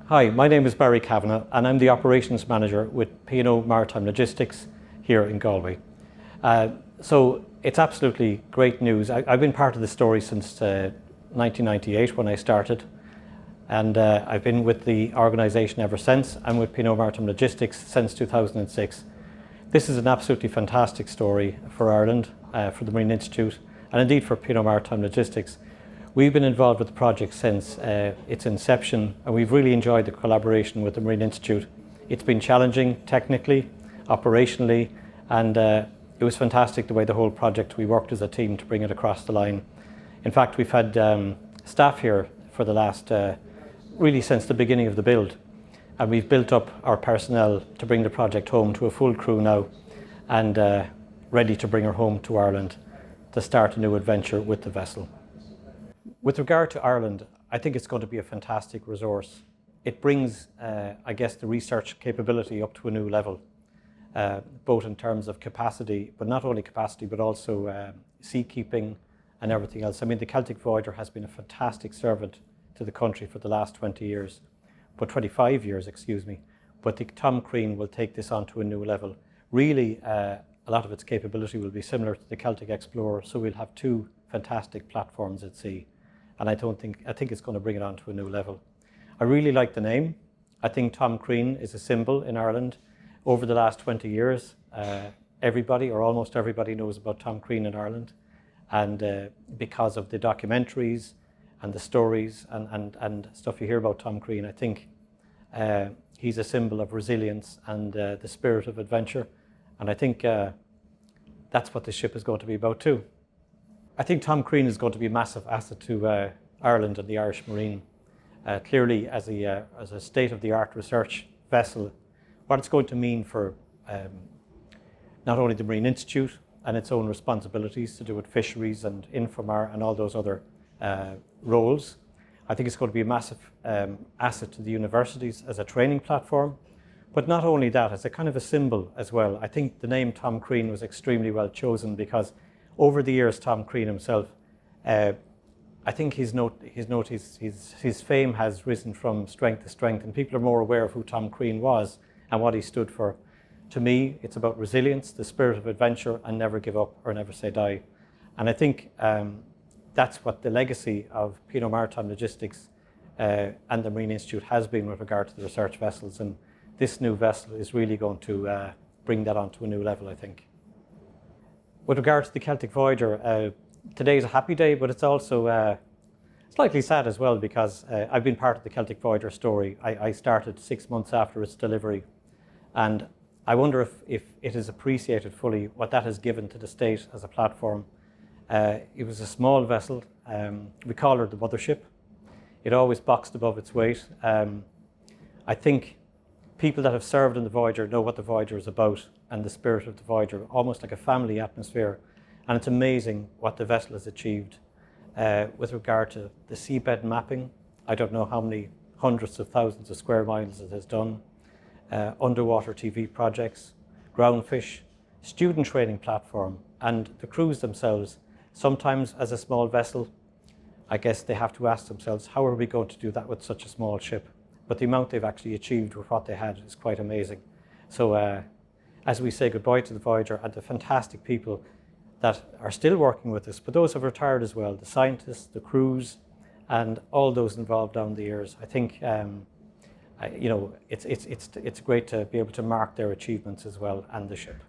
Hi, my name is Barry Kavanagh and I'm the Operations Manager with P&O Maritime Logistics here in Galway. So it's absolutely great news. I've been part of the story since 1998 when I started, and I've been with the organisation ever since. I'm with P&O Maritime Logistics since 2006. This is an absolutely fantastic story for Ireland, for the Marine Institute, and indeed for P&O Maritime Logistics. We've been involved with the project since its inception, and we've really enjoyed the collaboration with the Marine Institute. It's been challenging technically, operationally, and it was fantastic the way the whole project, we worked as a team to bring it across the line. In fact, we've had staff here for the last, really since the beginning of the build, and we've built up our personnel to bring the project home to a full crew now, and ready to bring her home to Ireland to start a new adventure with the vessel. With regard to Ireland, I think it's going to be a fantastic resource. It brings, I guess, the research capability up to a new level, both in terms of capacity, but not only capacity, but also seakeeping and everything else. I mean, the Celtic Voyager has been a fantastic servant to the country for the last 25 years, excuse me. But the Tom Crean will take this on to a new level. Really, a lot of its capability will be similar to the Celtic Explorer, so we'll have two fantastic platforms at sea. And I think it's going to bring it on to a new level. I really like the name. I think Tom Crean is a symbol in Ireland. Over the last 20 years, everybody or almost everybody knows about Tom Crean in Ireland. And because of the documentaries and the stories and stuff you hear about Tom Crean, I think he's a symbol of resilience and the spirit of adventure. And I think that's what this ship is going to be about too. I think Tom Crean is going to be a massive asset to Ireland and the Irish Marine. Clearly, as a state-of-the-art research vessel, what it's going to mean for not only the Marine Institute and its own responsibilities to do with fisheries and Infomar and all those other roles. I think it's going to be a massive asset to the universities as a training platform. But not only that, as a kind of a symbol as well. I think the name Tom Crean was extremely well chosen because over the years, Tom Crean himself, I think his fame has risen from strength to strength, and people are more aware of who Tom Crean was and what he stood for. To me, it's about resilience, the spirit of adventure, and never give up or never say die. And I think that's what the legacy of P&O Maritime Logistics and the Marine Institute has been with regard to the research vessels. And this new vessel is really going to bring that onto a new level, I think. With regard to the Celtic Voyager, today is a happy day, but it's also slightly sad as well because I've been part of the Celtic Voyager story. I started 6 months after its delivery, and I wonder if it is appreciated fully what that has given to the state as a platform. It was a small vessel. We call her the mothership. It always boxed above its weight. I think people that have served in the Voyager know what the Voyager is about and the spirit of the Voyager, almost like a family atmosphere. And it's amazing what the vessel has achieved with regard to the seabed mapping. I don't know how many hundreds of thousands of square miles it has done. Underwater TV projects, groundfish, student training platform, and the crews themselves. Sometimes as a small vessel, I guess they have to ask themselves, how are we going to do that with such a small ship? But the amount they've actually achieved with what they had is quite amazing. So as we say goodbye to the Voyager and the fantastic people that are still working with us, but those have retired as well, the scientists, the crews, and all those involved down the years, I think it's great to be able to mark their achievements as well and the ship.